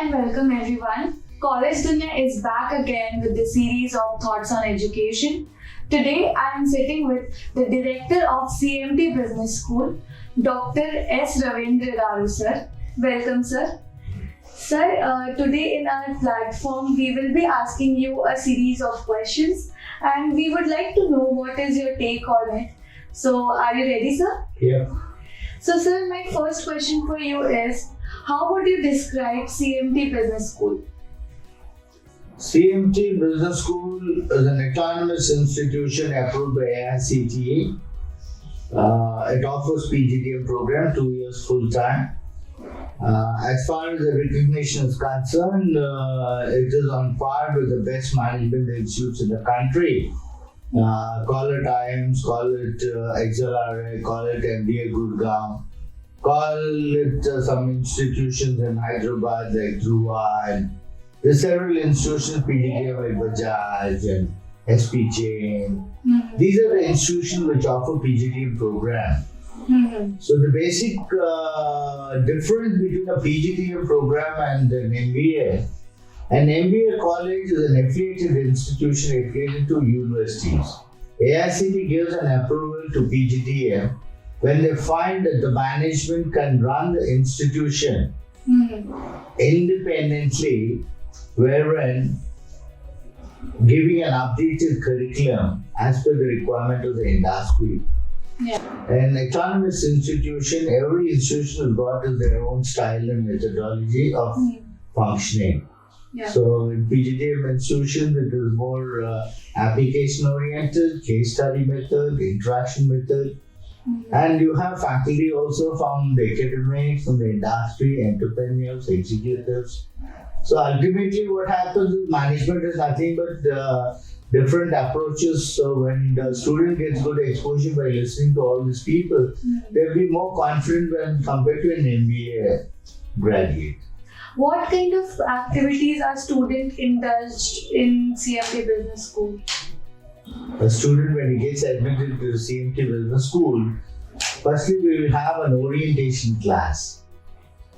and welcome everyone. College Dunya is back again with the series of thoughts on education. Today I am sitting with the director of CMT Business School, Dr. S. Ravendra sir. Welcome sir. Sir, today in our platform we will be asking you a series of questions and we would like to know what is your take on it. So are you ready sir? Yeah. So sir, my first question for you is, how would you describe CMT Business School? CMT Business School is an autonomous institution approved by AICTE. It offers PGDM program 2 years full time. As far as the recognition is concerned, it is on par with the best management institutes in the country. Call it IIMS, call it XLRA, call it MBA Gurgaon, call it some institutions in Hyderabad like Dhruva, and there are several institutions, PDDM like Bajaj and SP Jain. These are the institutions which offer PGDM program. So the basic difference between a PGDM program and an MBA college is an affiliated institution affiliated to universities. AICTE gives an approval to PGDM when they find that the management can run the institution independently, wherein giving an updated curriculum as per the requirement of the industry. An autonomous institution, every institution has got their own style and methodology of functioning. So in PGDM institutions, it is more application oriented, case study method, interaction method. And you have faculty also from the academics, from the industry, entrepreneurs, executives. So ultimately what happens is management is nothing but different approaches. So when the student gets good exposure by listening to all these people, they'll be more confident when compared to an MBA graduate. What kind of activities are students indulged in CMT Business School? A student, when he gets admitted to CMT Business School, firstly we will have an orientation class.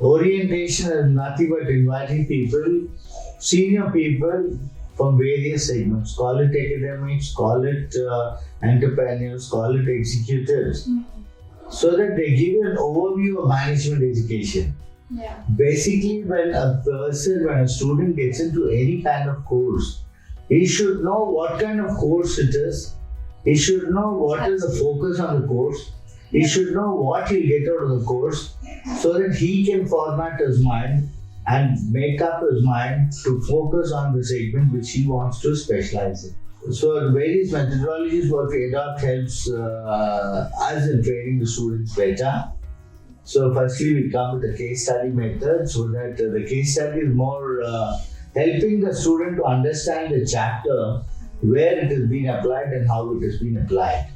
Orientation is nothing but inviting people, senior people from various segments, call it academics, call it entrepreneurs, call it executives, so that they give you an overview of management education. Basically, when a student gets into any kind of course, he should know what kind of course it is. He should know what is the focus on the course. He should know what he'll get out of the course, so that he can format his mind and make up his mind to focus on the segment which he wants to specialize in. So the various methodologies what we adopt helps us in training the students better. So firstly we come with the case study method, so that the case study is more helping the student to understand the chapter, where it has been applied and how it has been applied.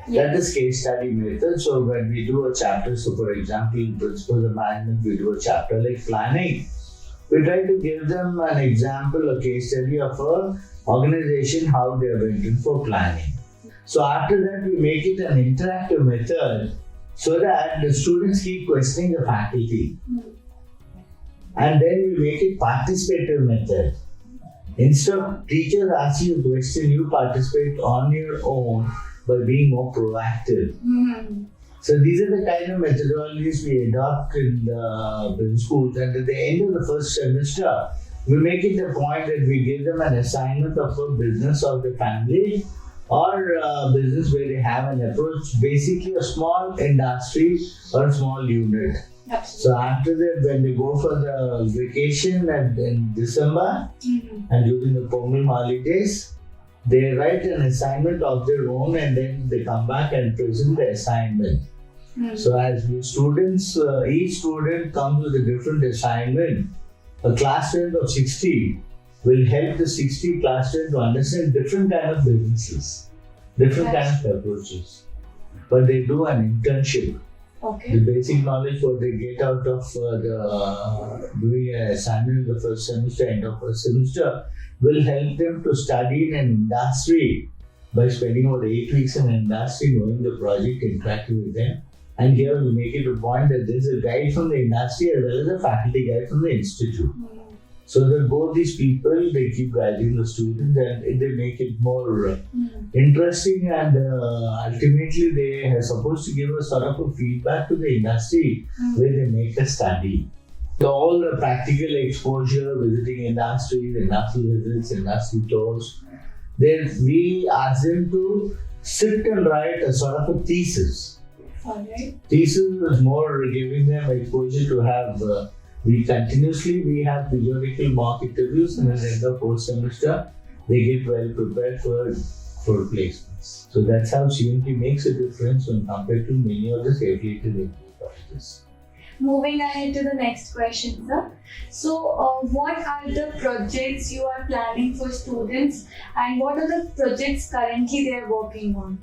That is case study method. So when we do a chapter, so for example in Principles of Management, we do a chapter like planning. We try to give them an example, a case study of a organization, how they are written for planning. So after that we make it an interactive method, so that the students keep questioning the faculty. And then we make it participative method. Instead of teachers asking you a question, you participate on your own by being more proactive. So these are the kind of methodologies we adopt in the business schools. And at the end of the first semester, we make it a point that we give them an assignment of a business of the family, or a business where they have an approach, basically a small industry or a small unit. So after that, when they go for the vacation in December and during the Pongal holidays, they write an assignment of their own and then they come back and present the assignment. So as the students, each student comes with a different assignment. A class strength of 60 will help the 60 class strength to understand different kind of businesses, different kind of approaches. But they do an internship. The basic knowledge what they get out of doing an assignment in the first semester, end of first semester, will help them to study in an industry by spending about 8 weeks in an industry, knowing the project, interacting with them. And here we make it a point that there is a guide from the industry as well as a faculty guide from the institute. So that both these people, they keep guiding the student and they make it more interesting, and ultimately they are supposed to give a sort of a feedback to the industry where they make a study. So all the practical exposure, visiting industries, industry visits, industry tours, then we ask them to sit and write a sort of a thesis. Alright. Thesis is more giving them exposure to have, we have periodical mock interviews, and at the end of first semester, they get well prepared for placements. So that's how CMT makes a difference when compared to many of the affiliated MBA colleges. Moving ahead to the next question, sir. So, what are the projects you are planning for students, and what are the projects currently they are working on?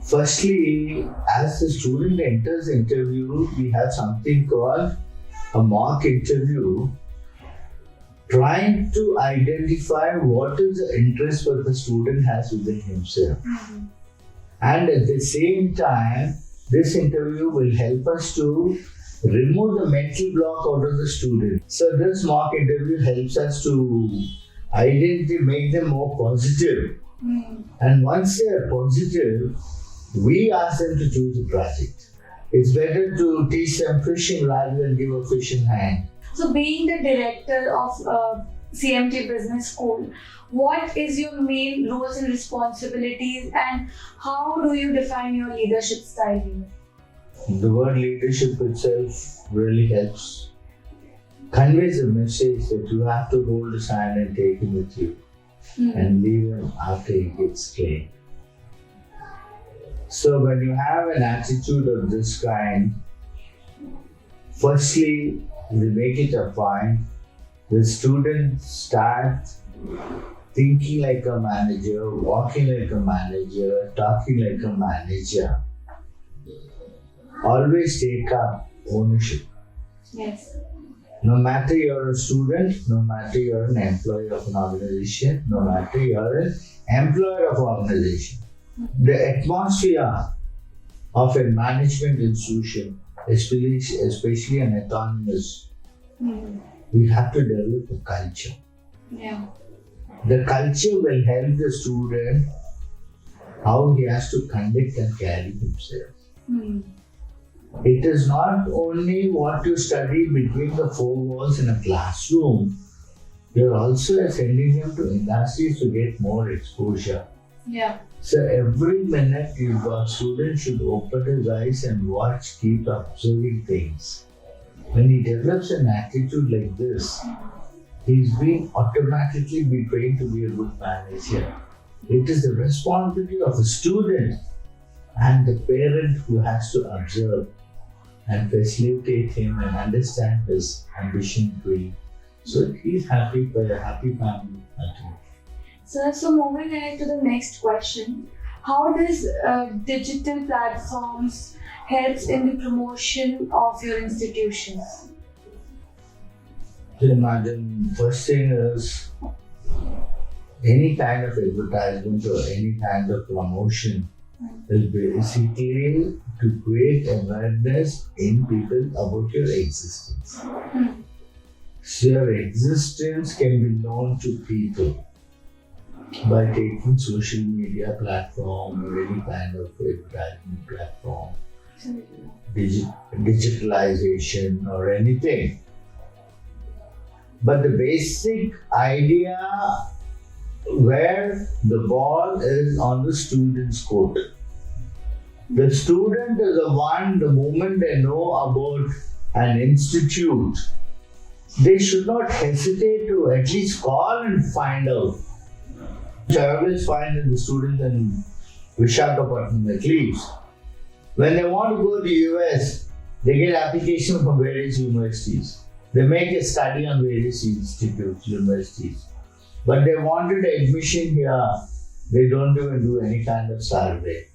Firstly, as the student enters the interview, we have something called a mock interview, trying to identify what is the interest that the student has within himself. And at the same time, this interview will help us to remove the mental block out of the student. So this mock interview helps us to make them more positive. And once they are positive, we ask them to choose a project. It's better to teach them fishing rather than give a fishing hand. So, being the director of CMT Business School, what is your main roles and responsibilities, and how do you define your leadership style here? The word leadership itself really helps, conveys the message that you have to hold his hand and take him with you and leave him after he gets trained. So when you have an attitude of this kind, firstly, we make it a point. The students start thinking like a manager, walking like a manager, talking like a manager. Always take up ownership. Yes. No matter you're a student, no matter you're an employee of an organization, no matter you're an employer of an organization. The atmosphere of a management institution, especially an autonomous, we have to develop a culture. Yeah. The culture will help the student how he has to conduct and carry himself. It is not only what you study between the four walls in a classroom, you're also sending them to industries to get more exposure. Yeah. So every minute your student should open his eyes and watch, keep observing things. When he develops an attitude like this, he's being automatically be trained to be a good manager. It is the responsibility of the student and the parent who has to observe and facilitate him and understand his ambition dream. So he's happy for a happy family. So moving ahead to the next question, how does digital platforms helps in the promotion of your institutions? Imagine, first thing is any kind of advertisement or any kind of promotion is basically to create awareness in people about your existence. So your existence can be known to people by taking social media platform or any kind of advertisement platform, digitalization or anything. But the basic idea where the ball is on the student's court. The student is the one, the moment they know about an institute, they should not hesitate to at least call and find out. I always find that the students in Vishakhapatnam at least, when they want to go to US, they get applications from various universities. They make a study on various institutes, universities. But they wanted admission here, they don't even do any kind of survey.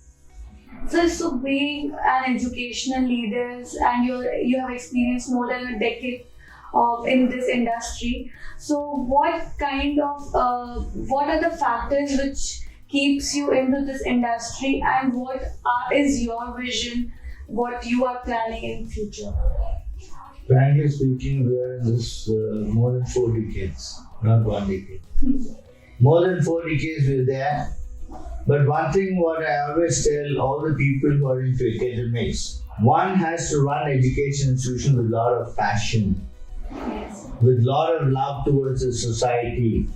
So being an educational leader and you have experienced more than a decade in this industry, so what are the factors which keeps you into this industry, and what is your vision what you are planning in future? Frankly speaking, we are in this more than 4 decades, not 1 decade. More than 4 decades we're there. But one thing what I always tell all the people who are into academics, one has to run education institution with a lot of passion, Yes. with a lot of love towards the society,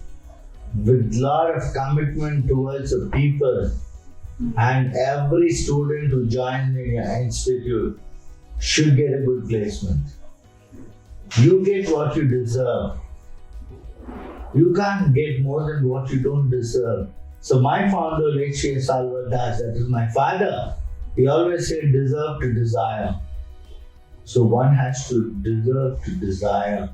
with a lot of commitment towards the people. And every student who joins in your institute should get a good placement. You get what you deserve. You can't get more than what you don't deserve. So my founder, late Sri Stalwarts, that is my father, he always said deserve to desire. So one has to deserve to desire.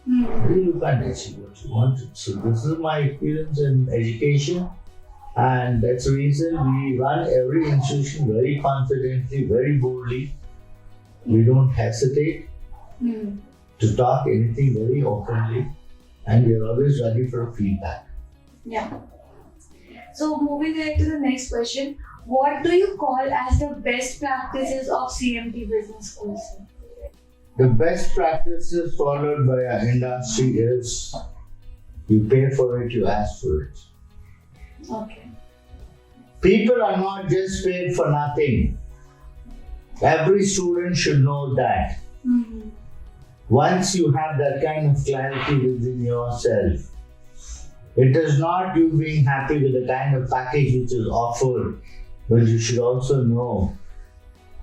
You can't achieve what you want. So this is my experience in education, and that's the reason we run every institution very confidently, very boldly. We don't hesitate to talk anything very openly, and we are always ready for feedback. Yeah. So moving ahead to the next question, what do you call as the best practices of CMT Business School? The best practices followed by our industry is you pay for it, you ask for it. Okay. People are not just paid for nothing. Every student should know that. Once you have that kind of clarity within yourself, it is not you being happy with the kind of package which is offered, but you should also know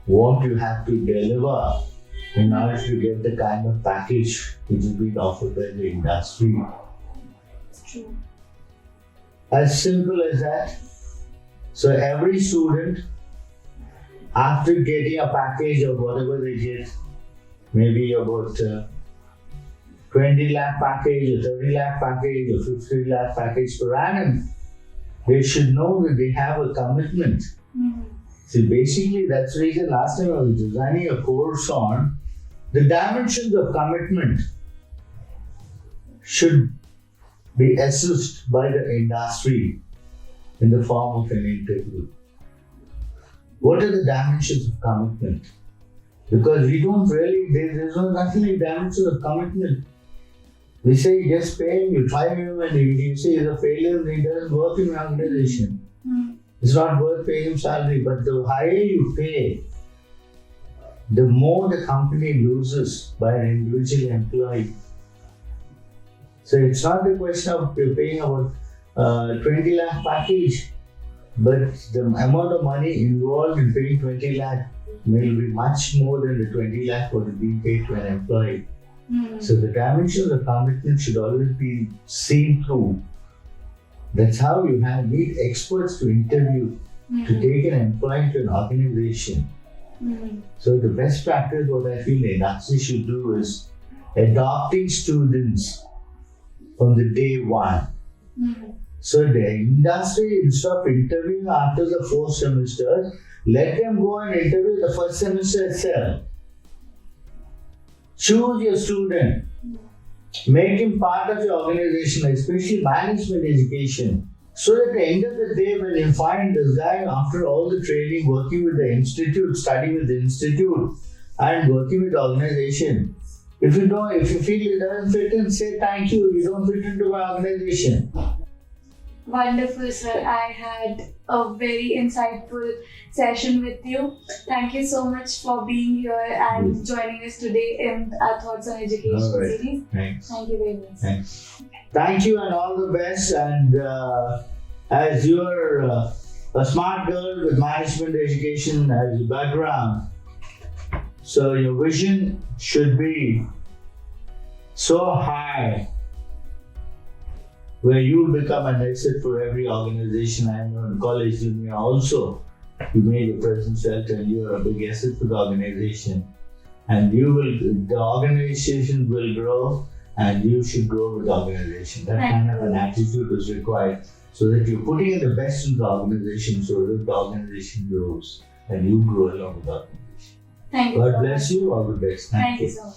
what you have to deliver in order to get the kind of package which is being offered by the industry. It's true. As simple as that. So every student, after getting a package of whatever they get, maybe about 20 lakh package, or 30 lakh package, or 50 lakh package per annum, they should know that they have a commitment. See, basically that's the reason last time I was designing a course on the dimensions of commitment should be assessed by the industry in the form of an interview. What are the dimensions of commitment? Because we don't really, there's nothing like dimensions of commitment. We say just pay him, you try him, and you say he's a failure and he doesn't work in your organization. It's not worth paying him salary, but the higher you pay, the more the company loses by an individual employee. So it's not a question of you're paying about 20 lakh package, but the amount of money involved in paying 20 lakh may be much more than the 20 lakh what is being paid to an employee. So the dimensions of commitment should always be seen through. That's how you need experts to interview, to take an employee to an organization. So the best practice what I feel the industry should do is adopting students from the day one. So the industry, instead of interviewing after the 4th semester, let them go and interview the 1st semester itself. Choose your student. Make him part of your organization, especially management education. So at the end of the day, when you find this guy after all the training, working with the institute, studying with the institute, and working with the organization, if you feel it doesn't fit in, say thank you, you don't fit into my organization. Wonderful, sir. I had a very insightful session with you. Thank you so much for being here and joining us today in our Thoughts on Education series. Thanks. Thank you very much. Thanks. Thank you and all the best. And as you're a smart girl with management education as a background, so your vision should be so high where you will become an asset for every organization. I know in college junior also, you made your presence felt and you are a big asset to the organization. And the organization will grow and you should grow with the organization. That kind of an attitude is required so that you're putting in the best in the organization so that the organization grows and you grow along with the organization. Thank you. God bless you. All the best. Thank you so much.